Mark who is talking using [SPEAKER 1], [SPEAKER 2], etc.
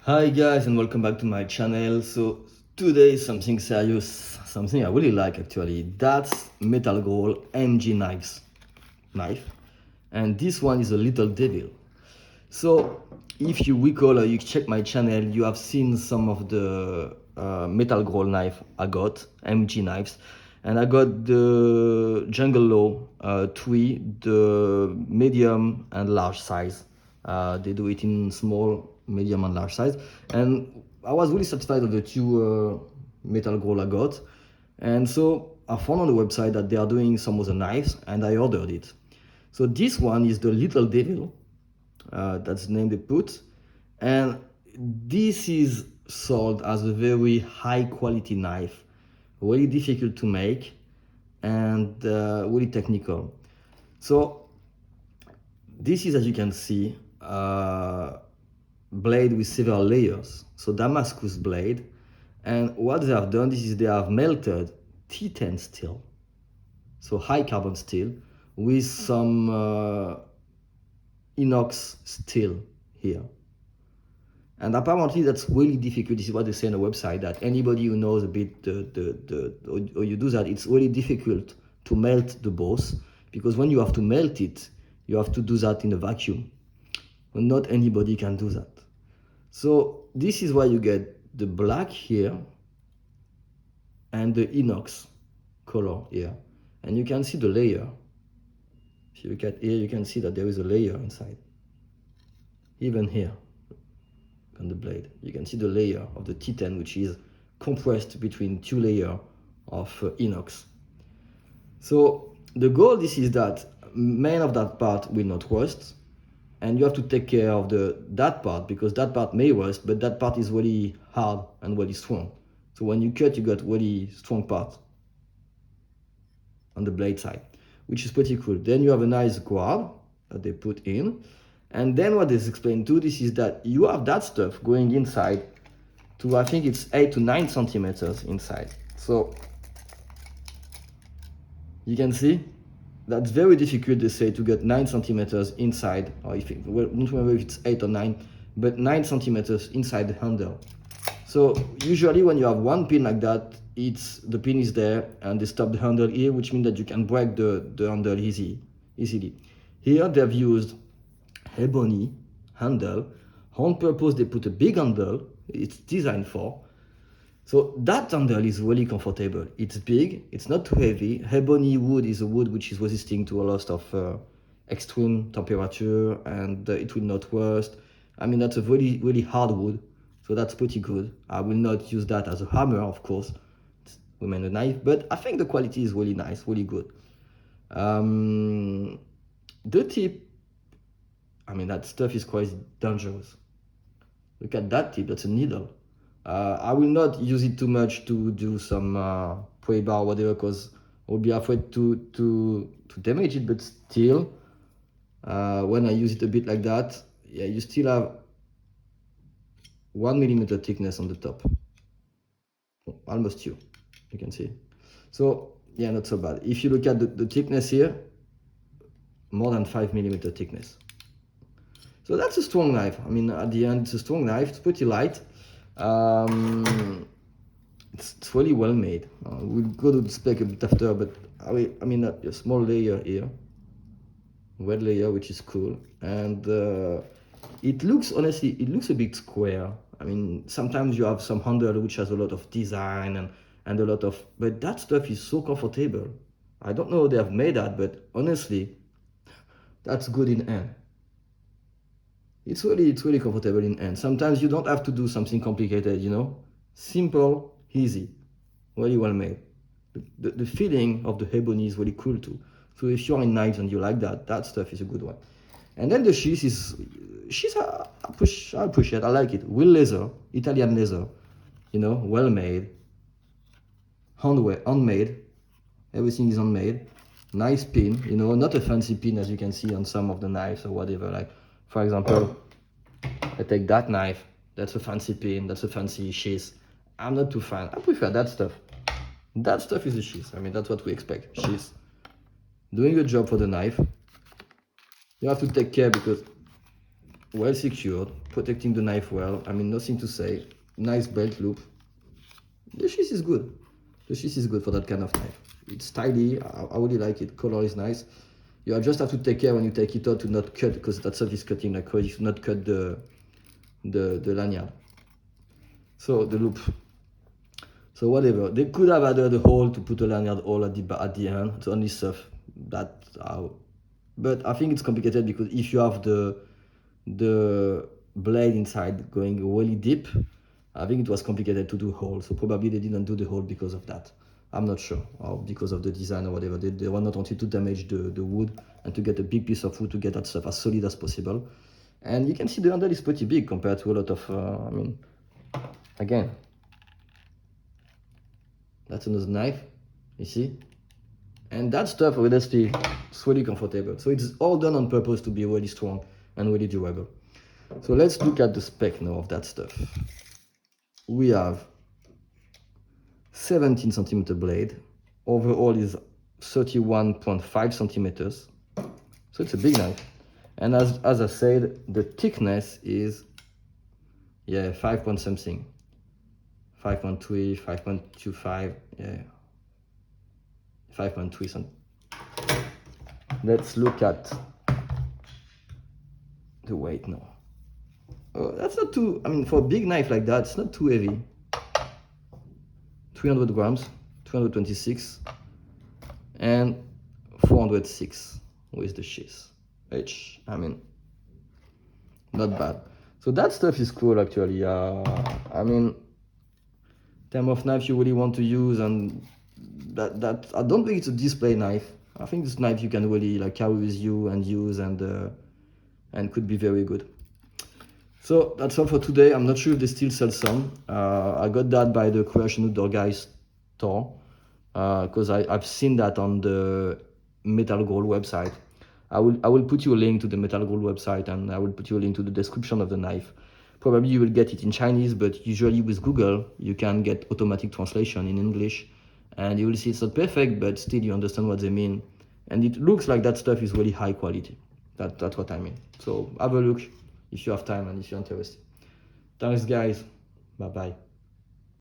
[SPEAKER 1] Hi guys and welcome back to my channel. So today is something serious, something I really like actually. That's Metal Growl MG knife, and this one is a little devil. So if you recall or you check my channel, you have seen some of the Metal Growl knife I got, MG knives, and I got the Jungle Law 3, the medium and large size. They do it in small, medium and large size, and I was really satisfied with the two Metal Growl I got, and so I found on the website that they are doing some other knives, and I ordered it. So this one is the Little Devil, that's the name they put, and this is sold as a very high quality knife, really difficult to make, and really technical. So this is, as you can see, blade with several layers, so damascus blade. And what they have done, this is they have melted T10 steel, so high carbon steel, with some inox steel here. And apparently that's really difficult. This is what they say on the website, that anybody who knows a bit or you do that, it's really difficult to melt the boss, because when you have to melt it, you have to do that in a vacuum. And not anybody can do that. So this is why you get the black here and the inox color here. And you can see the layer. If you look at here, you can see that there is a layer inside. Even here on the blade, you can see the layer of the T10, which is compressed between two layers of inox. So the goal this is that main of that part will not rust, and you have to take care of that part, because that part may rust, but that part is really hard and really strong. So when you cut, you got really strong part on the blade side, which is pretty cool. Then you have a nice guard that they put in, and then what is explained too, this is that you have that stuff going inside to, I think it's 8 to 9 centimeters inside. So you can see that's very difficult, they say, to get 9 centimeters inside, or if it, well, I don't remember if it's 8 or 9, but 9 centimeters inside the handle. So usually when you have one pin like that, the pin is there and they stop the handle here, which means that you can break the handle easily. Here they've used ebony handle. On purpose they put a big handle, it's designed for. So that handle is really comfortable. It's big, it's not too heavy. Ebony wood is a wood which is resisting to a lot of extreme temperature, and it will not rust. I mean, that's a really, really hard wood, so that's pretty good. I will not use that as a hammer, of course. It's remain a knife, but I think the quality is really nice, really good. The tip, I mean, that stuff is quite dangerous. Look at that tip, that's a needle. I will not use it too much to do some prey bar or whatever, because I will be afraid to damage it, but still, when I use it a bit like that, yeah, you still have 1 millimeter thickness on the top. Almost 2, you can see. So yeah, not so bad. If you look at the thickness here, more than 5 millimeter thickness. So that's a strong knife. I mean, at the end, it's a strong knife. It's pretty light. It's really well made. We'll go to the spec a bit after, but I mean a small layer here, red layer, which is cool. And it looks, honestly, it looks a bit square. I mean, sometimes you have some handle which has a lot of design and a lot of, but that stuff is so comfortable. I don't know how they have made that, but honestly, that's good in hand. It's really comfortable in hand. Sometimes you don't have to do something complicated, you know? Simple, easy, really well made. The feeling of the ebony is really cool too. So if you're in knives and you like that, that stuff is a good one. And then the sheath is, I appreciate, I like it. Real leather, Italian leather, you know, well made, handmade, everything is handmade. Nice pin, you know, not a fancy pin as you can see on some of the knives or whatever. Like, for example, I take that knife, that's a fancy pin, that's a fancy sheath. I'm not too fan. I prefer that stuff. That stuff is a sheath. I mean, that's what we expect. Sheath. Doing a job for the knife. You have to take care, because well secured, protecting the knife well. I mean, nothing to say. Nice belt loop. The sheath is good. The sheath is good for that kind of knife. It's tidy. I really like it. Color is nice. You just have to take care when you take it out to not cut, because that stuff is cutting like crazy. To not cut the lanyard. So the loop. So whatever. They could have added a hole to put a lanyard hole at the end. It's only stuff that. But I think it's complicated because if you have the blade inside going really deep, I think it was complicated to do hole. So probably they didn't do the hole because of that. I'm not sure, or because of the design or whatever. They were not wanting to damage the wood and to get a big piece of wood to get that stuff as solid as possible. And you can see the handle is pretty big compared to a lot of, I mean, again, that's another knife, you see? And that stuff, honestly, it's really comfortable. So it's all done on purpose to be really strong and really durable. So let's look at the spec now of that stuff. We have 17 centimeter blade. Overall is 31.5 centimeters. So it's a big knife. And as I said, the thickness is, 5 point something. 5.3, 5.25, 5.3 something. Let's look at the weight now. Oh, that's not too, I mean, for a big knife like that, it's not too heavy. 300 grams, 226, and 406 with the sheath. Which, I mean, not bad. So that stuff is cool, actually. I mean, term of knife you really want to use, and that I don't think it's a display knife. I think this knife you can really like carry with you and use, and could be very good. So that's all for today. I'm not sure if they still sell some. I got that by the Creation Outdoor Guys store, because I've seen that on the Metal Growl website. I will put you a link to the Metal Growl website, and I will put you a link to the description of the knife. Probably you will get it in Chinese, but usually with Google you can get automatic translation in English, and you will see it's not perfect, but still you understand what they mean, and it looks like that stuff is really high quality. That's what I mean. So have a look if you have time and if you're interested. Thanks guys. Bye bye.